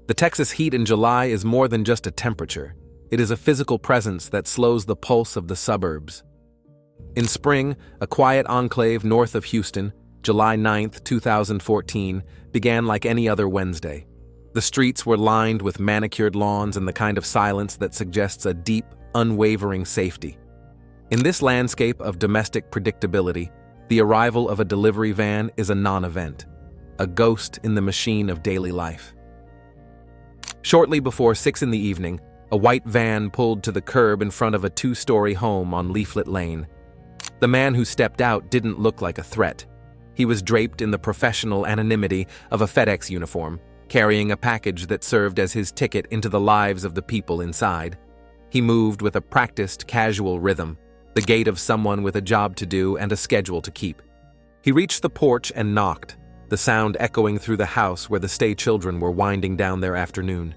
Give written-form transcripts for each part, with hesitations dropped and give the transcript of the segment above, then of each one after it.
The Texas heat in July is more than just a temperature. It is a physical presence that slows the pulse of the suburbs. In spring, a quiet enclave north of Houston, July 9, 2014, began like any other Wednesday. The streets were lined with manicured lawns and the kind of silence that suggests a deep, unwavering safety. In this landscape of domestic predictability, the arrival of a delivery van is a non-event, a ghost in the machine of daily life. Shortly before 6 in the evening, a white van pulled to the curb in front of a 2-story home on Leaflet Lane. The man who stepped out didn't look like a threat. He was draped in the professional anonymity of a FedEx uniform, carrying a package that served as his ticket into the lives of the people inside. He moved with a practiced, casual rhythm, the gait of someone with a job to do and a schedule to keep. He reached the porch and knocked, the sound echoing through the house where the Stay children were winding down their afternoon.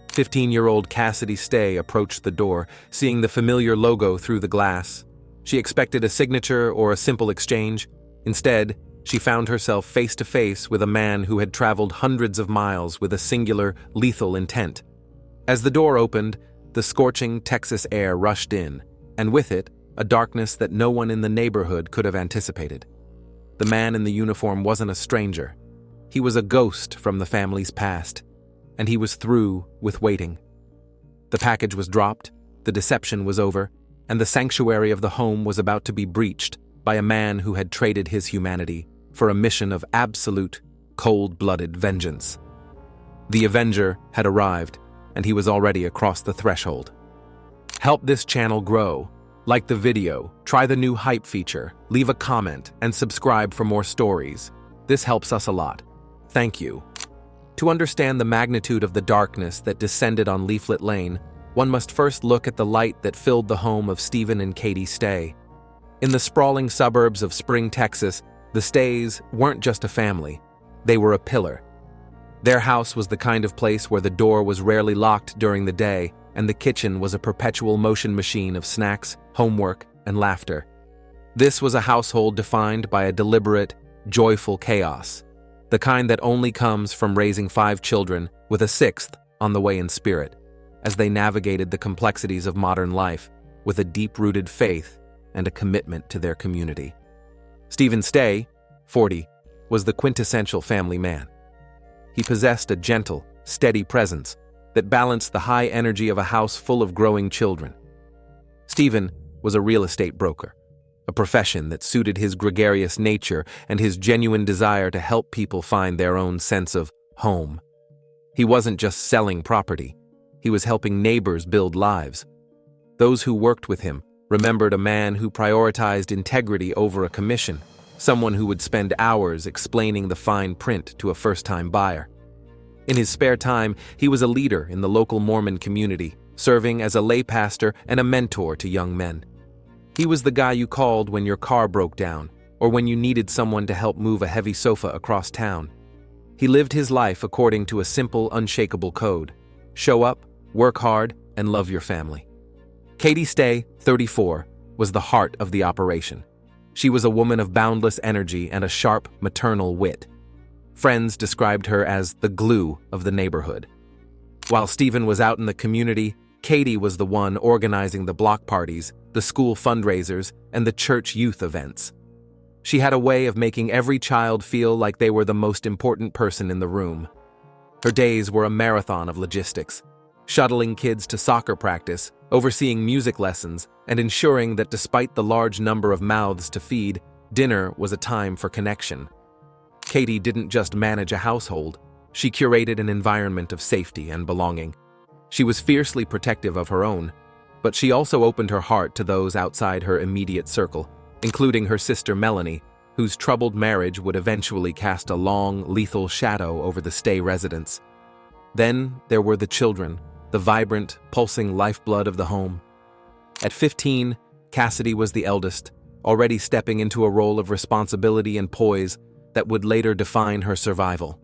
15-year-old Cassidy Stay approached the door, seeing the familiar logo through the glass. She expected a signature or a simple exchange. Instead, she found herself face-to-face with a man who had traveled hundreds of miles with a singular, lethal intent. As the door opened, the scorching Texas air rushed in, and with it, a darkness that no one in the neighborhood could have anticipated. The man in the uniform wasn't a stranger. He was a ghost from the family's past, and he was through with waiting. The package was dropped, the deception was over, and the sanctuary of the home was about to be breached by a man who had traded his humanity for a mission of absolute, cold-blooded vengeance. The Avenger had arrived, and he was already across the threshold. Help this channel grow. Like the video, try the new hype feature, leave a comment, and subscribe for more stories. This helps us a lot. Thank you. To understand the magnitude of the darkness that descended on Leaflet Lane, one must first look at the light that filled the home of Stephen and Katie Stay. In the sprawling suburbs of Spring, Texas, the Stays weren't just a family, they were a pillar. Their house was the kind of place where the door was rarely locked during the day, and the kitchen was a perpetual motion machine of snacks, homework, and laughter. This was a household defined by a deliberate, joyful chaos, the kind that only comes from raising 5 children with a 6th on the way in spirit, as they navigated the complexities of modern life with a deep-rooted faith and a commitment to their community. Stephen Stay, 40, was the quintessential family man. He possessed a gentle, steady presence that balanced the high energy of a house full of growing children. Stephen was a real estate broker, a profession that suited his gregarious nature and his genuine desire to help people find their own sense of home. He wasn't just selling property, he was helping neighbors build lives. Those who worked with him remembered a man who prioritized integrity over a commission, someone who would spend hours explaining the fine print to a first-time buyer. In his spare time, he was a leader in the local Mormon community, serving as a lay pastor and a mentor to young men. He was the guy you called when your car broke down, or when you needed someone to help move a heavy sofa across town. He lived his life according to a simple, unshakable code: show up, work hard, and love your family. Katie Stay, 34, was the heart of the operation. She was a woman of boundless energy and a sharp, maternal wit. Friends described her as the glue of the neighborhood. While Stephen was out in the community, Katie was the one organizing the block parties, the school fundraisers, and the church youth events. She had a way of making every child feel like they were the most important person in the room. Her days were a marathon of logistics, shuttling kids to soccer practice, overseeing music lessons, and ensuring that despite the large number of mouths to feed, dinner was a time for connection. Katie didn't just manage a household, she curated an environment of safety and belonging. She was fiercely protective of her own, but she also opened her heart to those outside her immediate circle, including her sister Melanie, whose troubled marriage would eventually cast a long, lethal shadow over the Stay residents. Then there were the children, the vibrant, pulsing lifeblood of the home. At 15, Cassidy was the eldest, already stepping into a role of responsibility and poise that would later define her survival.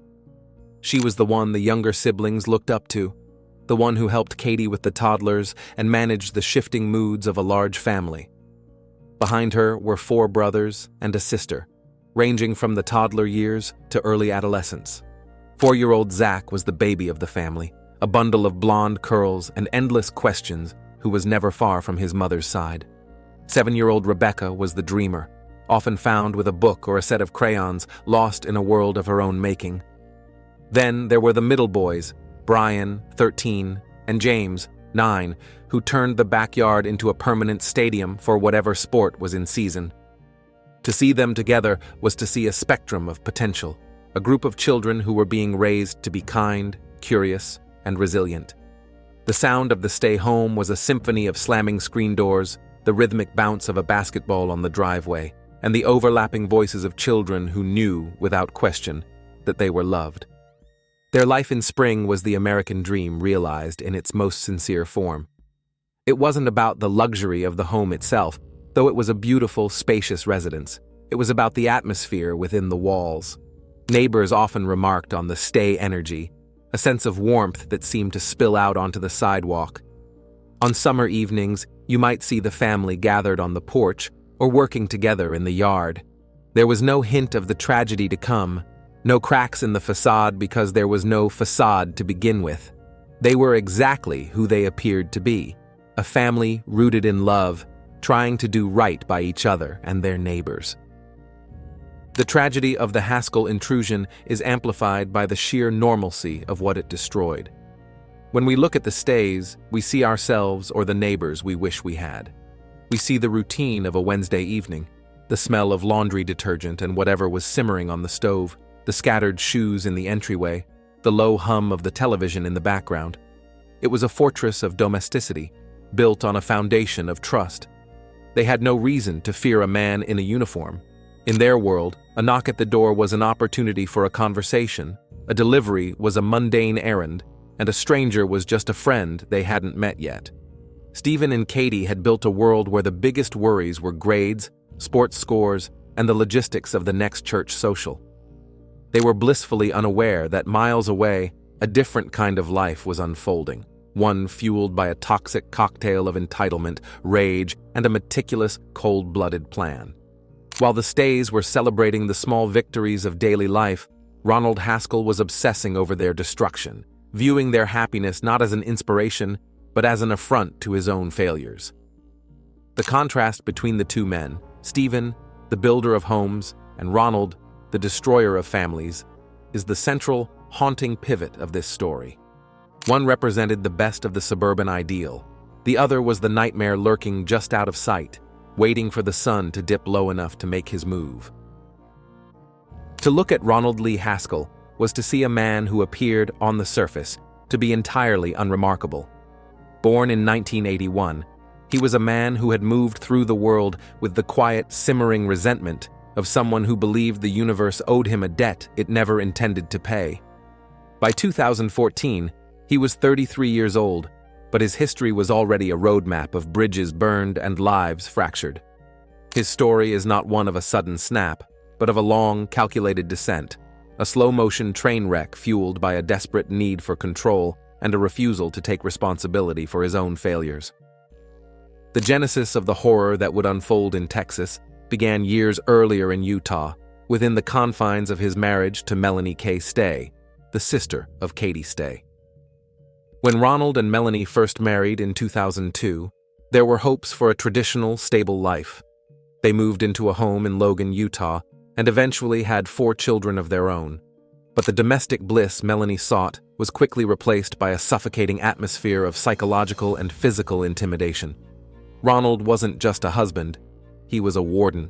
She was the one the younger siblings looked up to, the one who helped Katie with the toddlers and managed the shifting moods of a large family. Behind her were 4 brothers and a sister, ranging from the toddler years to early adolescence. 4-year-old Zach was the baby of the family, a bundle of blonde curls and endless questions who was never far from his mother's side. 7-year-old Rebecca was the dreamer, often found with a book or a set of crayons, lost in a world of her own making. Then there were the middle boys, Brian, 13, and James, 9, who turned the backyard into a permanent stadium for whatever sport was in season. To see them together was to see a spectrum of potential, a group of children who were being raised to be kind, curious, and resilient. The sound of the stay home was a symphony of slamming screen doors, the rhythmic bounce of a basketball on the driveway, and the overlapping voices of children who knew, without question, that they were loved. Their life in spring was the American dream realized in its most sincere form. It wasn't about the luxury of the home itself, though it was a beautiful, spacious residence. It was about the atmosphere within the walls. Neighbors often remarked on the stay energy, a sense of warmth that seemed to spill out onto the sidewalk. On summer evenings, you might see the family gathered on the porch or working together in the yard. There was no hint of the tragedy to come, no cracks in the facade because there was no facade to begin with. They were exactly who they appeared to be, a family rooted in love, trying to do right by each other and their neighbors. The tragedy of the Haskell intrusion is amplified by the sheer normalcy of what it destroyed. When we look at the stays, we see ourselves or the neighbors we wish we had. We see the routine of a Wednesday evening, the smell of laundry detergent and whatever was simmering on the stove, the scattered shoes in the entryway, the low hum of the television in the background. It was a fortress of domesticity, built on a foundation of trust. They had no reason to fear a man in a uniform. In their world, a knock at the door was an opportunity for a conversation, a delivery was a mundane errand, and a stranger was just a friend they hadn't met yet. Stephen and Katie had built a world where the biggest worries were grades, sports scores, and the logistics of the next church social. They were blissfully unaware that miles away, a different kind of life was unfolding, one fueled by a toxic cocktail of entitlement, rage, and a meticulous, cold-blooded plan. While the stays were celebrating the small victories of daily life, Ronald Haskell was obsessing over their destruction, viewing their happiness not as an inspiration, but as an affront to his own failures. The contrast between the two men, Stephen, the builder of homes, and Ronald, the destroyer of families, is the central, haunting pivot of this story. One represented the best of the suburban ideal. The other was the nightmare lurking just out of sight, waiting for the sun to dip low enough to make his move. To look at Ronald Lee Haskell was to see a man who appeared, on the surface, to be entirely unremarkable. Born in 1981, he was a man who had moved through the world with the quiet, simmering resentment of someone who believed the universe owed him a debt it never intended to pay. By 2014, he was 33 years old, but his history was already a roadmap of bridges burned and lives fractured. His story is not one of a sudden snap, but of a long, calculated descent, a slow-motion train wreck fueled by a desperate need for control and a refusal to take responsibility for his own failures. The genesis of the horror that would unfold in Texas began years earlier in Utah, within the confines of his marriage to Melanie K. Stay, the sister of Katie Stay. When Ronald and Melanie first married in 2002, there were hopes for a traditional, stable life. They moved into a home in Logan, Utah, and eventually had 4 children of their own. But the domestic bliss Melanie sought was quickly replaced by a suffocating atmosphere of psychological and physical intimidation. Ronald wasn't just a husband, he was a warden.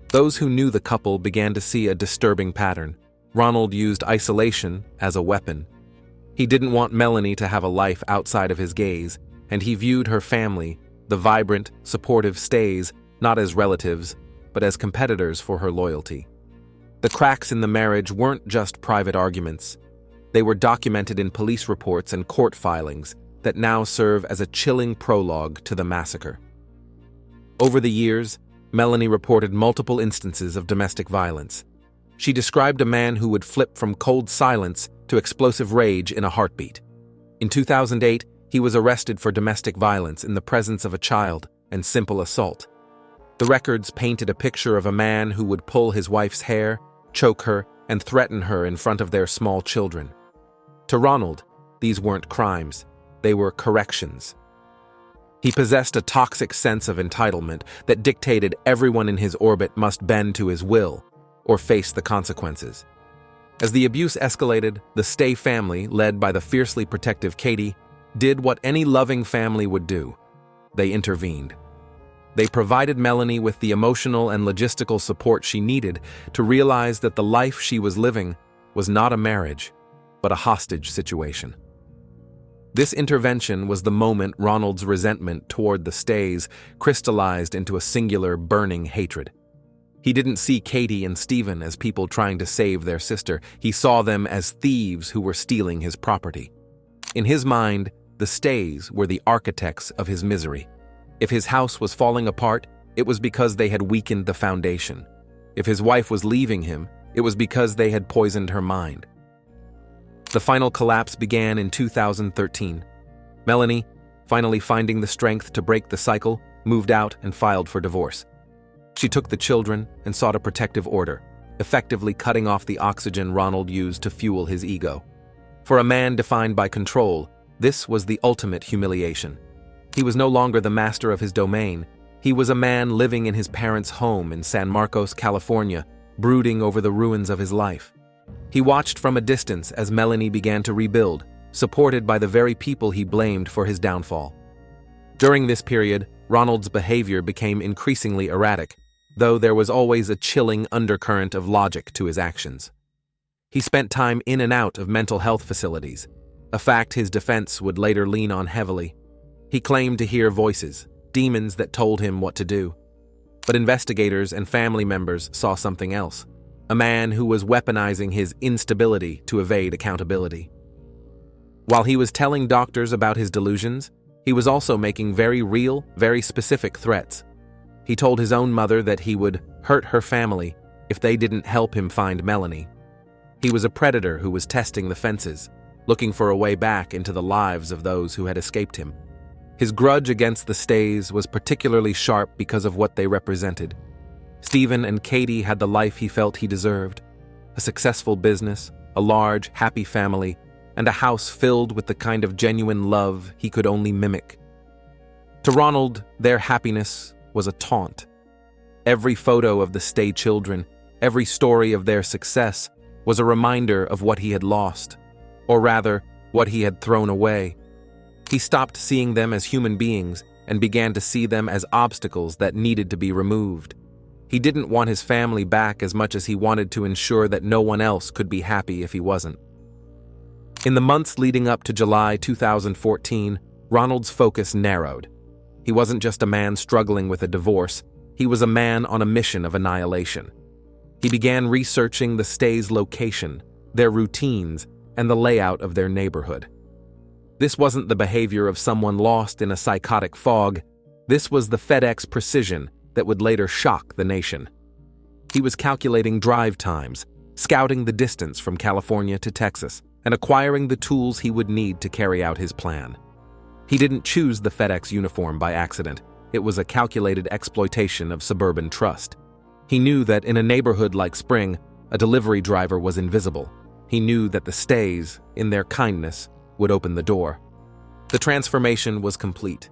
Those who knew the couple began to see a disturbing pattern. Ronald used isolation as a weapon. He didn't want Melanie to have a life outside of his gaze, and he viewed her family, the vibrant, supportive Stays, not as relatives, but as competitors for her loyalty. The cracks in the marriage weren't just private arguments. They were documented in police reports and court filings that now serve as a chilling prologue to the massacre. Over the years, Melanie reported multiple instances of domestic violence. She described a man who would flip from cold silence to explosive rage in a heartbeat. In 2008, he was arrested for domestic violence in the presence of a child and simple assault. The records painted a picture of a man who would pull his wife's hair, choke her, and threaten her in front of their small children. To Ronald, these weren't crimes, they were corrections. He possessed a toxic sense of entitlement that dictated everyone in his orbit must bend to his will or face the consequences. As the abuse escalated, the Stay family, led by the fiercely protective Katie, did what any loving family would do. They intervened. They provided Melanie with the emotional and logistical support she needed to realize that the life she was living was not a marriage, but a hostage situation. This intervention was the moment Ronald's resentment toward the Stays crystallized into a singular, burning hatred. He didn't see Katie and Stephen as people trying to save their sister. He saw them as thieves who were stealing his property. In his mind, the Stays were the architects of his misery. If his house was falling apart, it was because they had weakened the foundation. If his wife was leaving him, it was because they had poisoned her mind. The final collapse began in 2013. Melanie, finally finding the strength to break the cycle, moved out and filed for divorce. She took the children and sought a protective order, effectively cutting off the oxygen Ronald used to fuel his ego. For a man defined by control, this was the ultimate humiliation. He was no longer the master of his domain. He was a man living in his parents' home in San Marcos, California, brooding over the ruins of his life. He watched from a distance as Melanie began to rebuild, supported by the very people he blamed for his downfall. During this period, Ronald's behavior became increasingly erratic, though there was always a chilling undercurrent of logic to his actions. He spent time in and out of mental health facilities, a fact his defense would later lean on heavily. He claimed to hear voices, demons that told him what to do. But investigators and family members saw something else. A man who was weaponizing his instability to evade accountability. While he was telling doctors about his delusions, he was also making very real, very specific threats. He told his own mother that he would hurt her family if they didn't help him find Melanie. He was a predator who was testing the fences, looking for a way back into the lives of those who had escaped him. His grudge against the Stays was particularly sharp because of what they represented. Stephen and Katie had the life he felt he deserved, a successful business, a large, happy family, and a house filled with the kind of genuine love he could only mimic. To Ronald, their happiness was a taunt. Every photo of the Stay children, every story of their success, was a reminder of what he had lost, or rather, what he had thrown away. He stopped seeing them as human beings and began to see them as obstacles that needed to be removed. He didn't want his family back as much as he wanted to ensure that no one else could be happy if he wasn't. In the months leading up to July 2014, Ronald's focus narrowed. He wasn't just a man struggling with a divorce, he was a man on a mission of annihilation. He began researching the Stays' location, their routines, and the layout of their neighborhood. This wasn't the behavior of someone lost in a psychotic fog. This was the FedEx precision that would later shock the nation. He was calculating drive times, scouting the distance from California to Texas, and acquiring the tools he would need to carry out his plan. He didn't choose the FedEx uniform by accident. It was a calculated exploitation of suburban trust. He knew that in a neighborhood like Spring, a delivery driver was invisible. He knew that the Stays, in their kindness, would open the door. The transformation was complete.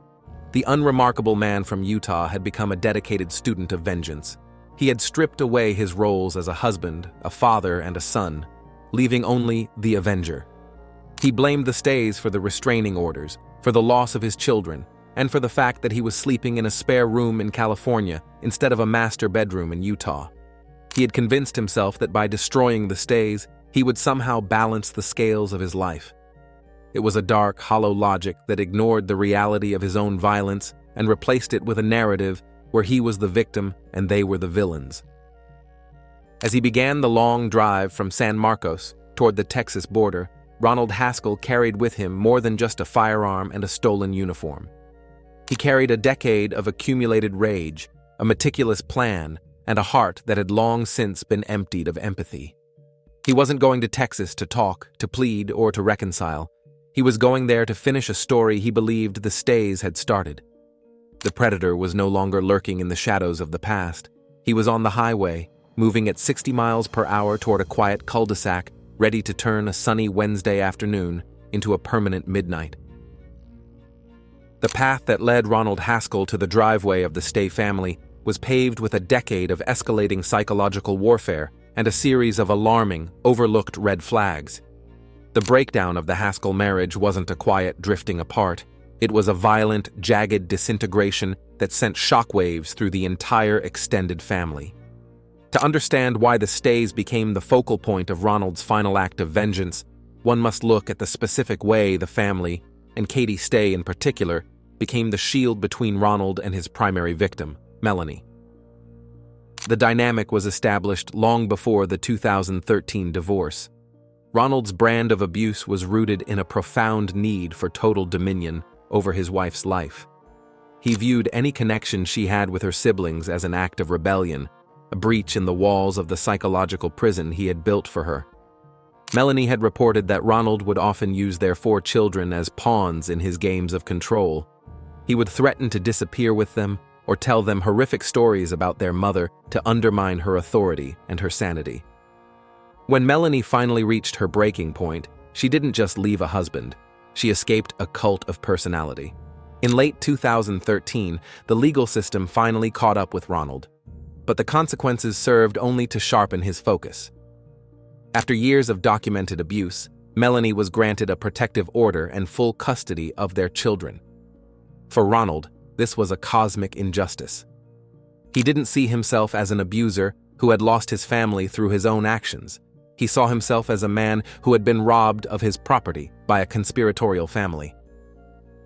The unremarkable man from Utah had become a dedicated student of vengeance. He had stripped away his roles as a husband, a father, and a son, leaving only the avenger. He blamed the Stays for the restraining orders, for the loss of his children, and for the fact that he was sleeping in a spare room in California instead of a master bedroom in Utah. He had convinced himself that by destroying the Stays, he would somehow balance the scales of his life. It was a dark, hollow logic that ignored the reality of his own violence and replaced it with a narrative where he was the victim and they were the villains. As he began the long drive from San Marcos toward the Texas border, Ronald Haskell carried with him more than just a firearm and a stolen uniform. He carried a decade of accumulated rage, a meticulous plan, and a heart that had long since been emptied of empathy. He wasn't going to Texas to talk, to plead, or to reconcile. He was going there to finish a story he believed the Stays had started. The predator was no longer lurking in the shadows of the past. He was on the highway, moving at 60 miles per hour toward a quiet cul-de-sac, ready to turn a sunny Wednesday afternoon into a permanent midnight. The path that led Ronald Haskell to the driveway of the Stay family was paved with a decade of escalating psychological warfare and a series of alarming, overlooked red flags. The breakdown of the Haskell marriage wasn't a quiet drifting apart. It was a violent, jagged disintegration that sent shockwaves through the entire extended family. To understand why the Stays became the focal point of Ronald's final act of vengeance, one must look at the specific way the family, and Katie Stay in particular, became the shield between Ronald and his primary victim, Melanie. The dynamic was established long before the 2013 divorce. Ronald's brand of abuse was rooted in a profound need for total dominion over his wife's life. He viewed any connection she had with her siblings as an act of rebellion, a breach in the walls of the psychological prison he had built for her. Melanie had reported that Ronald would often use their 4 children as pawns in his games of control. He would threaten to disappear with them or tell them horrific stories about their mother to undermine her authority and her sanity. When Melanie finally reached her breaking point, she didn't just leave a husband. She escaped a cult of personality. In late 2013, the legal system finally caught up with Ronald, but the consequences served only to sharpen his focus. After years of documented abuse, Melanie was granted a protective order and full custody of their children. For Ronald, this was a cosmic injustice. He didn't see himself as an abuser who had lost his family through his own actions. He saw himself as a man who had been robbed of his property by a conspiratorial family.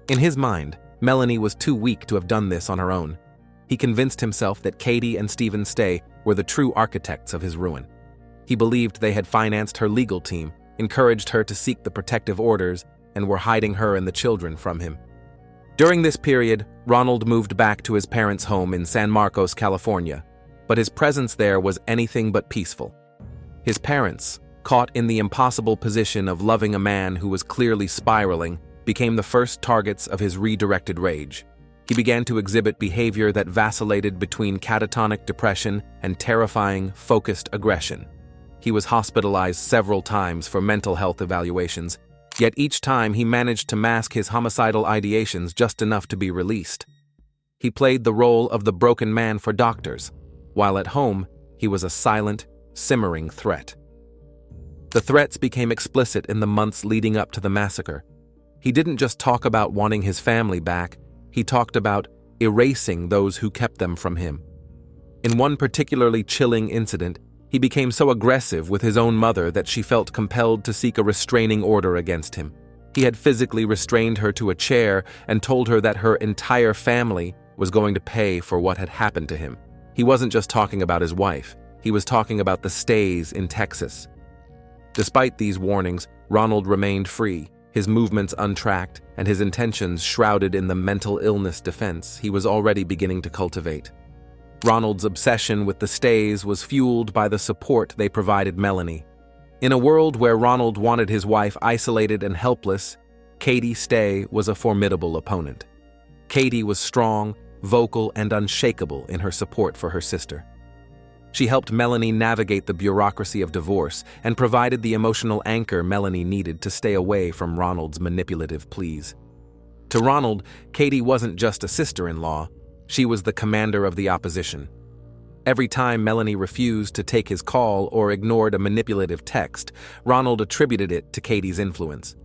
In his mind, Melanie was too weak to have done this on her own. He convinced himself that Katie and Stephen Stay were the true architects of his ruin. He believed they had financed her legal team, encouraged her to seek the protective orders, and were hiding her and the children from him. During this period, Ronald moved back to his parents' home in San Marcos, California, but his presence there was anything but peaceful. His parents, caught in the impossible position of loving a man who was clearly spiraling, became the first targets of his redirected rage. He began to exhibit behavior that vacillated between catatonic depression and terrifying, focused aggression. He was hospitalized several times for mental health evaluations, yet each time he managed to mask his homicidal ideations just enough to be released. He played the role of the broken man for doctors, while at home he was a silent, simmering threat. The threats became explicit in the months leading up to the massacre. He didn't just talk about wanting his family back, he talked about erasing those who kept them from him. In one particularly chilling incident, he became so aggressive with his own mother that she felt compelled to seek a restraining order against him. He had physically restrained her to a chair and told her that her entire family was going to pay for what had happened to him. He wasn't just talking about his wife. He was talking about the Stays in Texas. Despite these warnings, Ronald remained free, his movements untracked, and his intentions shrouded in the mental illness defense he was already beginning to cultivate. Ronald's obsession with the Stays was fueled by the support they provided Melanie. In a world where Ronald wanted his wife isolated and helpless, Katie Stay was a formidable opponent. Katie was strong, vocal, and unshakable in her support for her sister. She helped Melanie navigate the bureaucracy of divorce and provided the emotional anchor Melanie needed to stay away from Ronald's manipulative pleas. To Ronald, Katie wasn't just a sister-in-law, she was the commander of the opposition. Every time Melanie refused to take his call or ignored a manipulative text, Ronald attributed it to Katie's influence.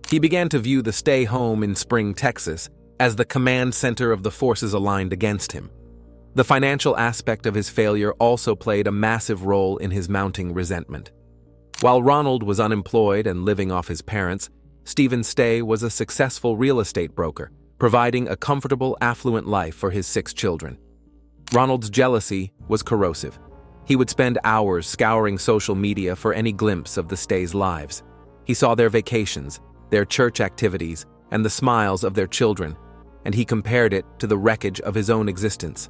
He began to view the Stay home in Spring, Texas, as the command center of the forces aligned against him. The financial aspect of his failure also played a massive role in his mounting resentment. While Ronald was unemployed and living off his parents, Stephen Stay was a successful real estate broker, providing a comfortable, affluent life for his 6 children. Ronald's jealousy was corrosive. He would spend hours scouring social media for any glimpse of the Stays' lives. He saw their vacations, their church activities, and the smiles of their children, and he compared it to the wreckage of his own existence.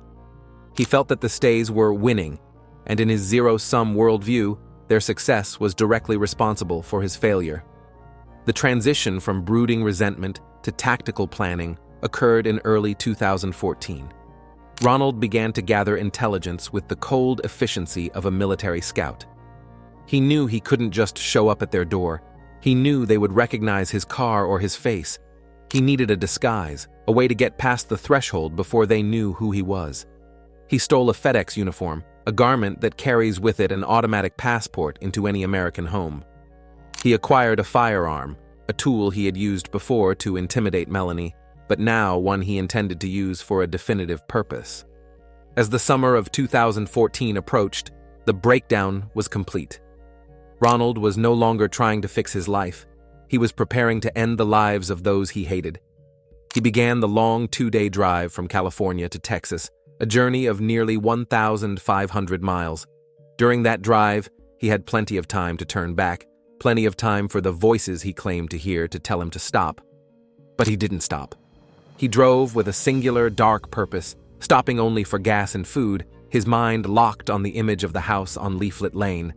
He felt that the Stays were winning, and in his zero-sum worldview, their success was directly responsible for his failure. The transition from brooding resentment to tactical planning occurred in early 2014. Ronald began to gather intelligence with the cold efficiency of a military scout. He knew he couldn't just show up at their door. He knew they would recognize his car or his face. He needed a disguise, a way to get past the threshold before they knew who he was. He stole a FedEx uniform, a garment that carries with it an automatic passport into any American home. He acquired a firearm, a tool he had used before to intimidate Melanie, but now one he intended to use for a definitive purpose. As the summer of 2014 approached, the breakdown was complete. Ronald was no longer trying to fix his life. He was preparing to end the lives of those he hated. He began the long 2-day drive from California to Texas, a journey of nearly 1,500 miles. During that drive, he had plenty of time to turn back, plenty of time for the voices he claimed to hear to tell him to stop. But he didn't stop. He drove with a singular, dark purpose, stopping only for gas and food, his mind locked on the image of the house on Leaflet Lane.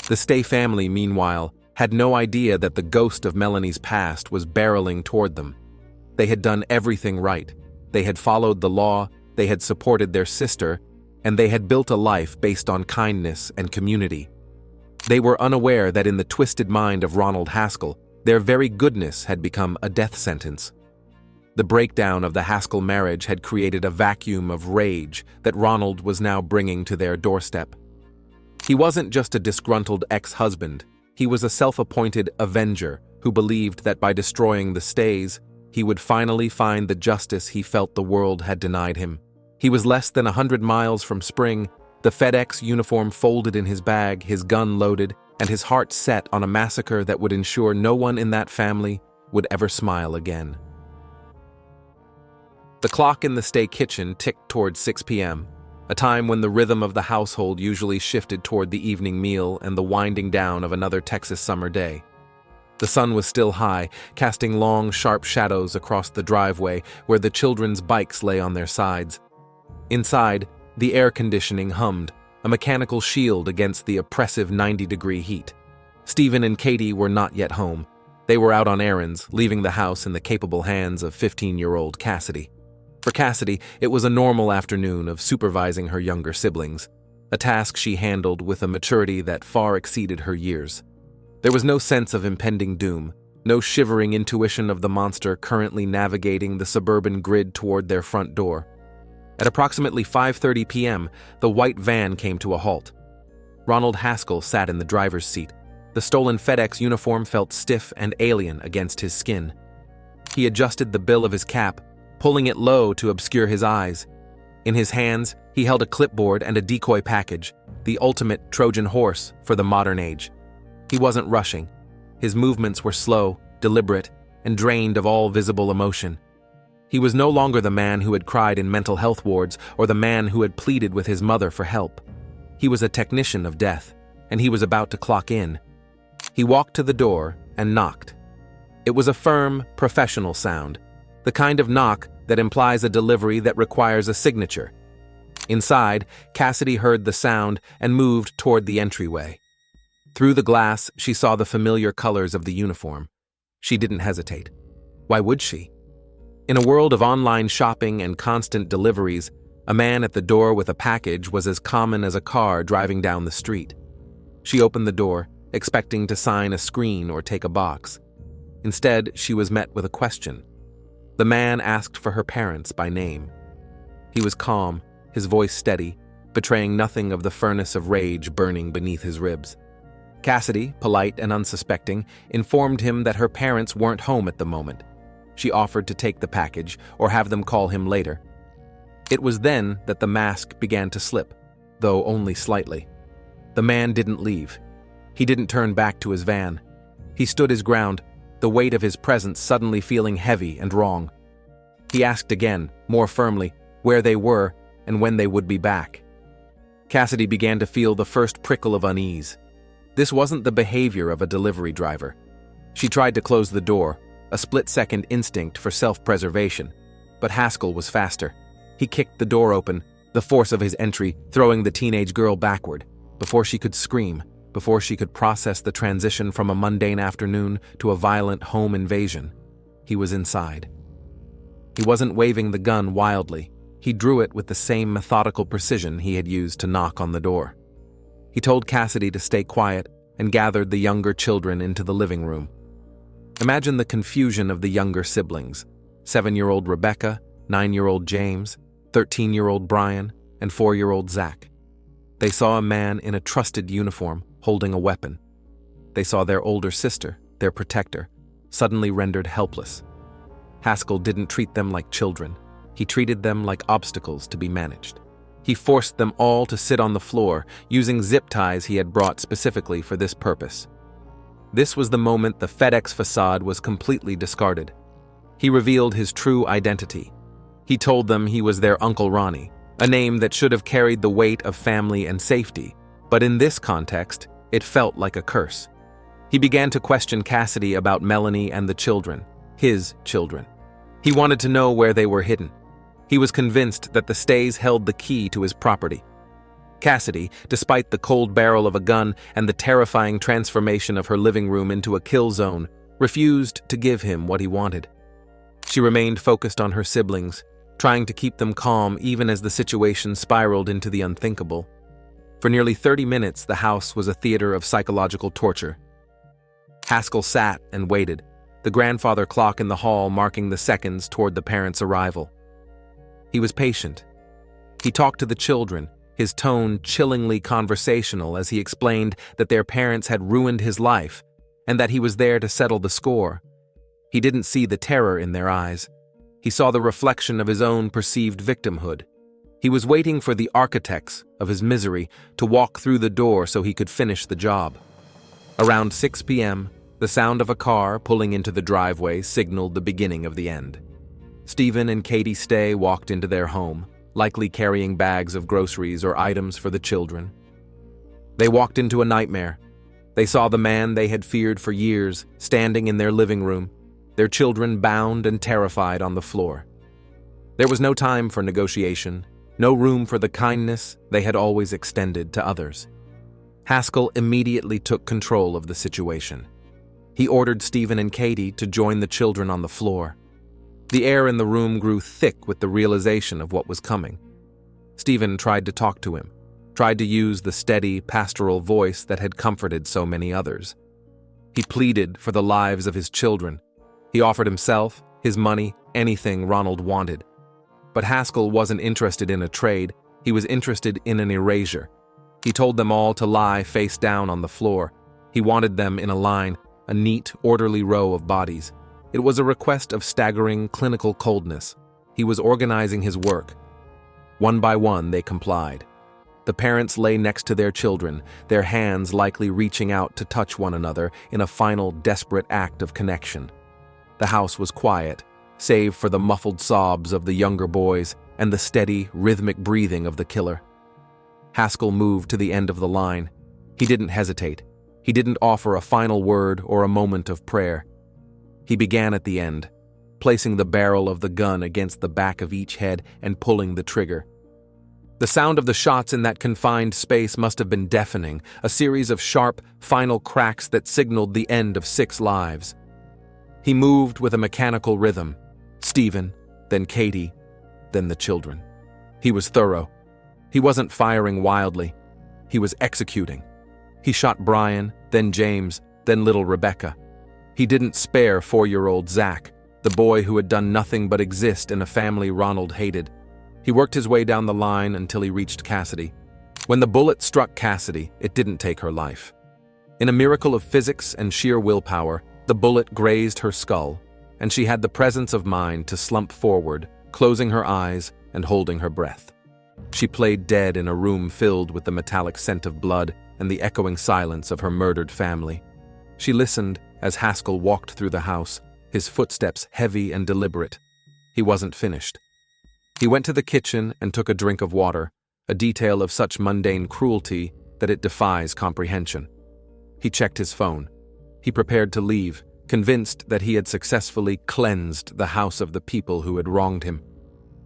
The Stay family, meanwhile, had no idea that the ghost of Melanie's past was barreling toward them. They had done everything right. They had followed the law, they had supported their sister, and they had built a life based on kindness and community. They were unaware that in the twisted mind of Ronald Haskell, their very goodness had become a death sentence. The breakdown of the Haskell marriage had created a vacuum of rage that Ronald was now bringing to their doorstep. He wasn't just a disgruntled ex-husband. He was a self-appointed avenger who believed that by destroying the Stays, he would finally find the justice he felt the world had denied him. He was less than 100 miles from Spring, the FedEx uniform folded in his bag, his gun loaded, and his heart set on a massacre that would ensure no one in that family would ever smile again. The clock in the Stay kitchen ticked toward 6 p.m., a time when the rhythm of the household usually shifted toward the evening meal and the winding down of another Texas summer day. The sun was still high, casting long, sharp shadows across the driveway where the children's bikes lay on their sides. Inside, the air conditioning hummed, a mechanical shield against the oppressive 90-degree heat. Stephen and Katie were not yet home. They were out on errands, leaving the house in the capable hands of 15-year-old Cassidy. For Cassidy, it was a normal afternoon of supervising her younger siblings, a task she handled with a maturity that far exceeded her years. There was no sense of impending doom, no shivering intuition of the monster currently navigating the suburban grid toward their front door. At approximately 5:30 p.m., the white van came to a halt. Ronald Haskell sat in the driver's seat. The stolen FedEx uniform felt stiff and alien against his skin. He adjusted the bill of his cap, pulling it low to obscure his eyes. In his hands, he held a clipboard and a decoy package, the ultimate Trojan horse for the modern age. He wasn't rushing. His movements were slow, deliberate, and drained of all visible emotion. He was no longer the man who had cried in mental health wards or the man who had pleaded with his mother for help. He was a technician of death, and he was about to clock in. He walked to the door and knocked. It was a firm, professional sound, the kind of knock that implies a delivery that requires a signature. Inside, Cassidy heard the sound and moved toward the entryway. Through the glass, she saw the familiar colors of the uniform. She didn't hesitate. Why would she? In a world of online shopping and constant deliveries, a man at the door with a package was as common as a car driving down the street. She opened the door, expecting to sign a screen or take a box. Instead, she was met with a question. The man asked for her parents by name. He was calm, his voice steady, betraying nothing of the furnace of rage burning beneath his ribs. Cassidy, polite and unsuspecting, informed him that her parents weren't home at the moment. She offered to take the package or have them call him later. It was then that the mask began to slip, though only slightly. The man didn't leave. He didn't turn back to his van. He stood his ground, the weight of his presence suddenly feeling heavy and wrong. He asked again, more firmly, where they were and when they would be back. Cassidy began to feel the first prickle of unease. This wasn't the behavior of a delivery driver. She tried to close the door, a split-second instinct for self-preservation, but Haskell was faster. He kicked the door open, the force of his entry throwing the teenage girl backward. Before she could scream, before she could process the transition from a mundane afternoon to a violent home invasion, he was inside. He wasn't waving the gun wildly. He drew it with the same methodical precision he had used to knock on the door. He told Cassidy to stay quiet and gathered the younger children into the living room. Imagine the confusion of the younger siblings: 7-year-old Rebecca, 9-year-old James, 13-year-old Brian, and 4-year-old Zach. They saw a man in a trusted uniform holding a weapon. They saw their older sister, their protector, suddenly rendered helpless. Haskell didn't treat them like children. He treated them like obstacles to be managed. He forced them all to sit on the floor, using zip ties he had brought specifically for this purpose. This was the moment the FedEx facade was completely discarded. He revealed his true identity. He told them he was their Uncle Ronnie, a name that should have carried the weight of family and safety, but in this context, it felt like a curse. He began to question Cassidy about Melanie and the children, his children. He wanted to know where they were hidden. He was convinced that the stays held the key to his property. Cassidy, despite the cold barrel of a gun and the terrifying transformation of her living room into a kill zone, refused to give him what he wanted. She remained focused on her siblings, trying to keep them calm even as the situation spiraled into the unthinkable. For nearly 30 minutes, the house was a theater of psychological torture. Haskell sat and waited, the grandfather clock in the hall marking the seconds toward the parents' arrival. He was patient. He talked to the children, his tone chillingly conversational as he explained that their parents had ruined his life and that he was there to settle the score. He didn't see the terror in their eyes. He saw the reflection of his own perceived victimhood. He was waiting for the architects of his misery to walk through the door so he could finish the job. Around 6 p.m., the sound of a car pulling into the driveway signaled the beginning of the end. Stephen and Katie Stay walked into their home, likely carrying bags of groceries or items for the children. They walked into a nightmare. They saw the man they had feared for years standing in their living room, their children bound and terrified on the floor. There was no time for negotiation, no room for the kindness they had always extended to others. Haskell immediately took control of the situation. He ordered Stephen and Katie to join the children on the floor. The air in the room grew thick with the realization of what was coming. Stephen tried to talk to him, tried to use the steady, pastoral voice that had comforted so many others. He pleaded for the lives of his children. He offered himself, his money, anything Ronald wanted. But Haskell wasn't interested in a trade. He was interested in an erasure. He told them all to lie face down on the floor. He wanted them in a line, a neat, orderly row of bodies. It was a request of staggering clinical coldness. He was organizing his work. One by one, they complied. The parents lay next to their children, their hands likely reaching out to touch one another in a final desperate act of connection. The house was quiet, save for the muffled sobs of the younger boys and the steady, rhythmic breathing of the killer. Haskell moved to the end of the line. He didn't hesitate. He didn't offer a final word or a moment of prayer. He began at the end, placing the barrel of the gun against the back of each head and pulling the trigger. The sound of the shots in that confined space must have been deafening, a series of sharp, final cracks that signaled the end of 6 lives. He moved with a mechanical rhythm. Stephen, then Katie, then the children. He was thorough. He wasn't firing wildly. He was executing. He shot Brian, then James, then little Rebecca. He didn't spare 4-year-old Zach, the boy who had done nothing but exist in a family Ronald hated. He worked his way down the line until he reached Cassidy. When the bullet struck Cassidy, it didn't take her life. In a miracle of physics and sheer willpower, the bullet grazed her skull, and she had the presence of mind to slump forward, closing her eyes and holding her breath. She played dead in a room filled with the metallic scent of blood and the echoing silence of her murdered family. She listened as Haskell walked through the house, his footsteps heavy and deliberate. He wasn't finished. He went to the kitchen and took a drink of water, a detail of such mundane cruelty that it defies comprehension. He checked his phone. He prepared to leave, convinced that he had successfully cleansed the house of the people who had wronged him.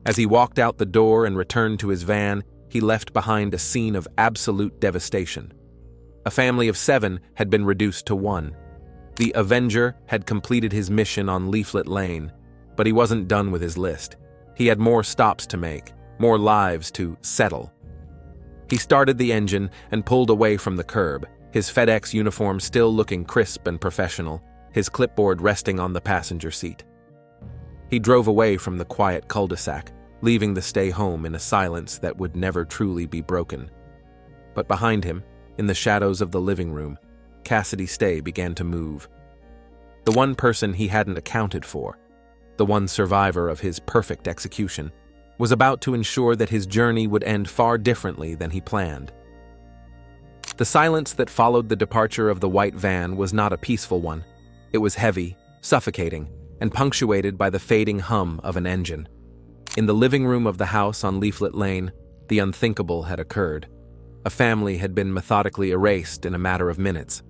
As he walked out the door and returned to his van, he left behind a scene of absolute devastation. A family of 7 had been reduced to 1. The Avenger had completed his mission on Leaflet Lane, but he wasn't done with his list. He had more stops to make, more lives to settle. He started the engine and pulled away from the curb, his FedEx uniform still looking crisp and professional, his clipboard resting on the passenger seat. He drove away from the quiet cul-de-sac, leaving the stay home in a silence that would never truly be broken. But behind him, in the shadows of the living room, Cassidy Stay began to move. The one person he hadn't accounted for, the one survivor of his perfect execution, was about to ensure that his journey would end far differently than he planned. The silence that followed the departure of the white van was not a peaceful one. It was heavy, suffocating, and punctuated by the fading hum of an engine. In the living room of the house on Leaflet Lane, the unthinkable had occurred. A family had been methodically erased in a matter of minutes.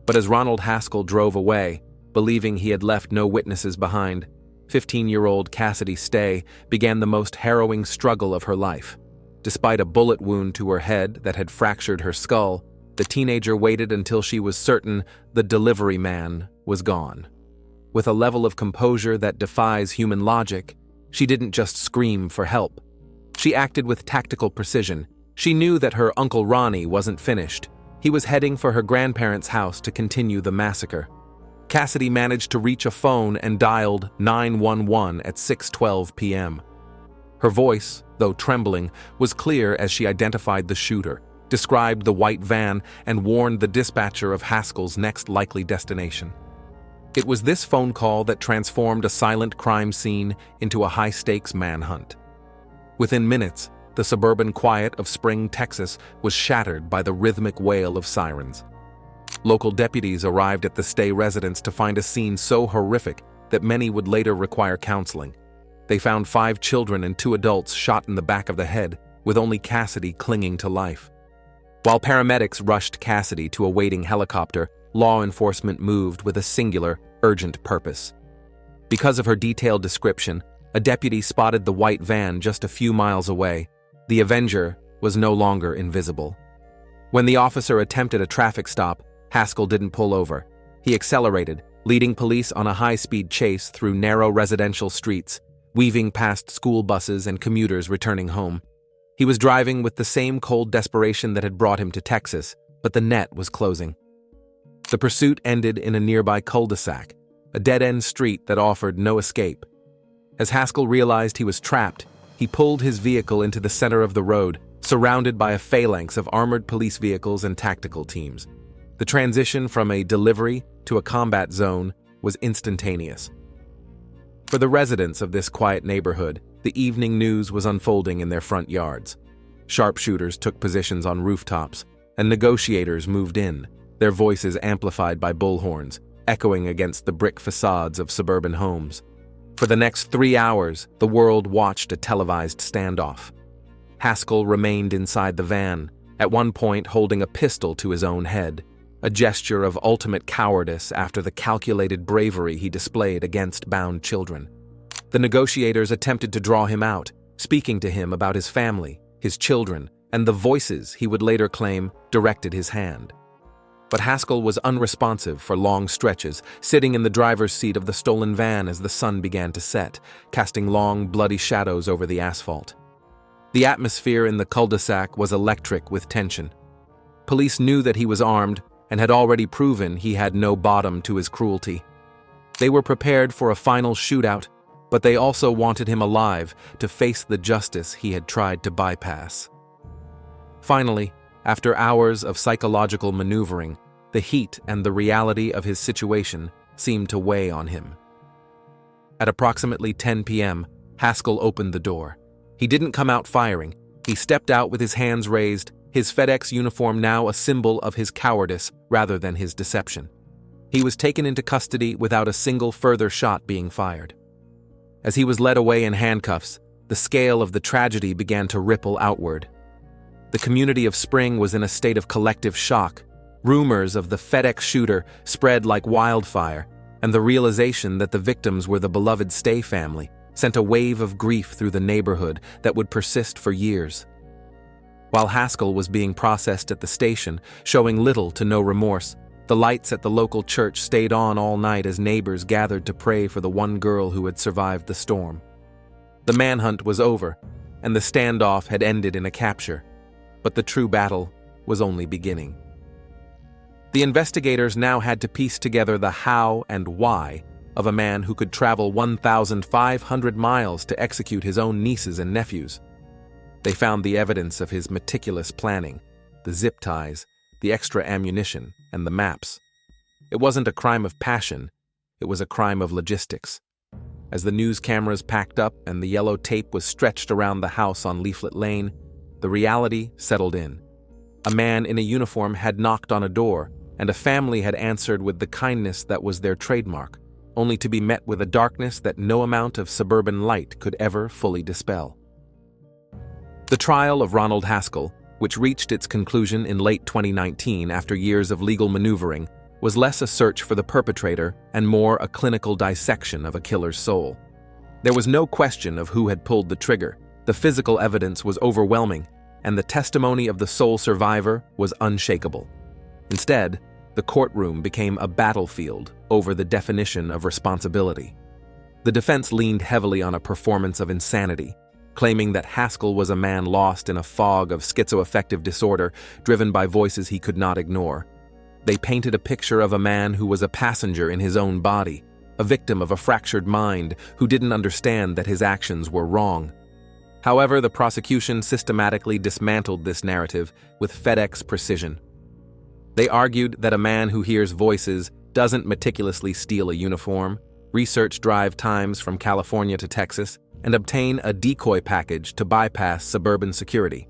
But as Ronald Haskell drove away, believing he had left no witnesses behind, 15-year-old Cassidy Stay began the most harrowing struggle of her life. Despite a bullet wound to her head that had fractured her skull, the teenager waited until she was certain the delivery man was gone. With a level of composure that defies human logic, she didn't just scream for help. She acted with tactical precision. She knew that her Uncle Ronnie wasn't finished. He was heading for her grandparents' house to continue the massacre. Cassidy managed to reach a phone and dialed 911 at 6:12 p.m. Her voice, though trembling, was clear as she identified the shooter, described the white van, and warned the dispatcher of Haskell's next likely destination. It was this phone call that transformed a silent crime scene into a high-stakes manhunt. Within minutes, the suburban quiet of Spring, Texas, was shattered by the rhythmic wail of sirens. Local deputies arrived at the Stay residence to find a scene so horrific that many would later require counseling. They found 5 children and 2 adults shot in the back of the head, with only Cassidy clinging to life. While paramedics rushed Cassidy to a waiting helicopter, law enforcement moved with a singular, urgent purpose. Because of her detailed description, a deputy spotted the white van just a few miles away. The Avenger was no longer invisible. When the officer attempted a traffic stop, Haskell didn't pull over. He accelerated, leading police on a high-speed chase through narrow residential streets, weaving past school buses and commuters returning home. He was driving with the same cold desperation that had brought him to Texas, but the net was closing. The pursuit ended in a nearby cul-de-sac, a dead-end street that offered no escape. As Haskell realized he was trapped, he pulled his vehicle into the center of the road, surrounded by a phalanx of armored police vehicles and tactical teams. The transition from a delivery to a combat zone was instantaneous. For the residents of this quiet neighborhood, the evening news was unfolding in their front yards. Sharpshooters took positions on rooftops, and negotiators moved in, their voices amplified by bullhorns, echoing against the brick facades of suburban homes. For the next 3 hours, the world watched a televised standoff. Haskell remained inside the van, at one point holding a pistol to his own head, a gesture of ultimate cowardice after the calculated bravery he displayed against bound children. The negotiators attempted to draw him out, speaking to him about his family, his children, and the voices he would later claim directed his hand. But Haskell was unresponsive for long stretches, sitting in the driver's seat of the stolen van as the sun began to set, casting long, bloody shadows over the asphalt. The atmosphere in the cul-de-sac was electric with tension. Police knew that he was armed and had already proven he had no bottom to his cruelty. They were prepared for a final shootout, but they also wanted him alive to face the justice he had tried to bypass. Finally, after hours of psychological maneuvering, the heat and the reality of his situation seemed to weigh on him. At approximately 10 p.m., Haskell opened the door. He didn't come out firing. He stepped out with his hands raised, his FedEx uniform now a symbol of his cowardice rather than his deception. He was taken into custody without a single further shot being fired. As he was led away in handcuffs, the scale of the tragedy began to ripple outward. The community of Spring was in a state of collective shock. Rumors of the FedEx shooter spread like wildfire, and the realization that the victims were the beloved Stay family sent a wave of grief through the neighborhood that would persist for years. While Haskell was being processed at the station, showing little to no remorse, the lights at the local church stayed on all night as neighbors gathered to pray for the one girl who had survived the storm. The manhunt was over, and the standoff had ended in a capture. But the true battle was only beginning. The investigators now had to piece together the how and why of a man who could travel 1,500 miles to execute his own nieces and nephews. They found the evidence of his meticulous planning, the zip ties, the extra ammunition, and the maps. It wasn't a crime of passion, it was a crime of logistics. As the news cameras packed up and the yellow tape was stretched around the house on Leaflet Lane, the reality settled in. A man in a uniform had knocked on a door, and a family had answered with the kindness that was their trademark, only to be met with a darkness that no amount of suburban light could ever fully dispel. The trial of Ronald Haskell, which reached its conclusion in late 2019 after years of legal maneuvering, was less a search for the perpetrator and more a clinical dissection of a killer's soul. There was no question of who had pulled the trigger. The physical evidence was overwhelming, and the testimony of the sole survivor was unshakable. Instead, the courtroom became a battlefield over the definition of responsibility. The defense leaned heavily on a performance of insanity, claiming that Haskell was a man lost in a fog of schizoaffective disorder driven by voices he could not ignore. They painted a picture of a man who was a passenger in his own body, a victim of a fractured mind who didn't understand that his actions were wrong. However, the prosecution systematically dismantled this narrative with FedEx precision. They argued that a man who hears voices doesn't meticulously steal a uniform, research drive times from California to Texas, and obtain a decoy package to bypass suburban security.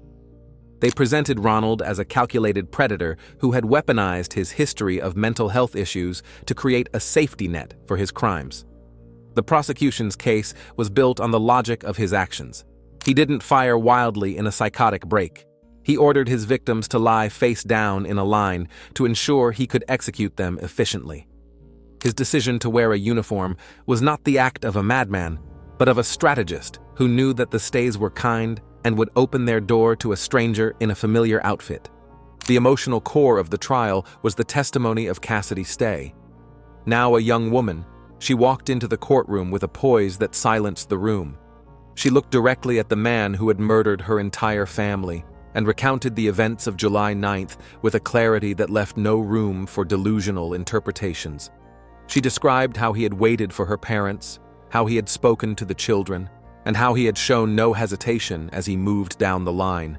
They presented Ronald as a calculated predator who had weaponized his history of mental health issues to create a safety net for his crimes. The prosecution's case was built on the logic of his actions. He didn't fire wildly in a psychotic break. He ordered his victims to lie face down in a line to ensure he could execute them efficiently. His decision to wear a uniform was not the act of a madman, but of a strategist who knew that the stays were kind and would open their door to a stranger in a familiar outfit. The emotional core of the trial was the testimony of Cassidy Stay. Now a young woman, she walked into the courtroom with a poise that silenced the room. She looked directly at the man who had murdered her entire family and recounted the events of July 9th with a clarity that left no room for delusional interpretations. She described how he had waited for her parents, how he had spoken to the children, and how he had shown no hesitation as he moved down the line.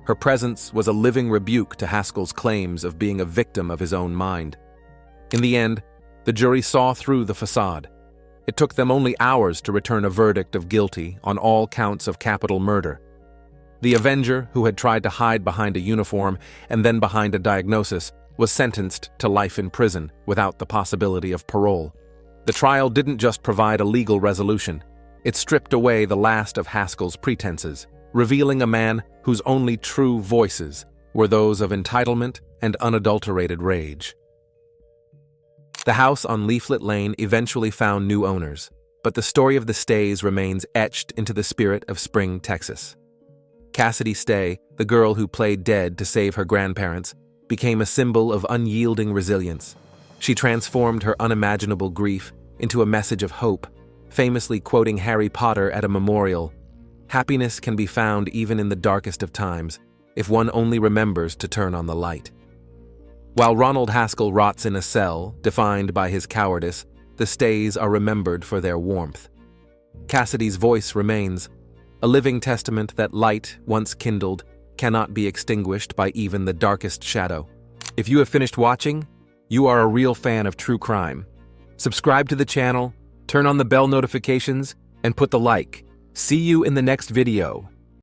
Her presence was a living rebuke to Haskell's claims of being a victim of his own mind. In the end, the jury saw through the facade. It took them only hours to return a verdict of guilty on all counts of capital murder. The avenger, who had tried to hide behind a uniform and then behind a diagnosis, was sentenced to life in prison without the possibility of parole. The trial didn't just provide a legal resolution. It stripped away the last of Haskell's pretenses, revealing a man whose only true voices were those of entitlement and unadulterated rage. The house on Leaflet Lane eventually found new owners, but the story of the Stays remains etched into the spirit of Spring, Texas. Cassidy Stay, the girl who played dead to save her grandparents, became a symbol of unyielding resilience. She transformed her unimaginable grief into a message of hope, famously quoting Harry Potter at a memorial. Happiness can be found even in the darkest of times, if one only remembers to turn on the light. While Ronald Haskell rots in a cell, defined by his cowardice, the Stays are remembered for their warmth. Cassidy's voice remains, a living testament that light, once kindled, cannot be extinguished by even the darkest shadow. If you have finished watching, you are a real fan of true crime. Subscribe to the channel, turn on the bell notifications, and put the like. See you in the next video.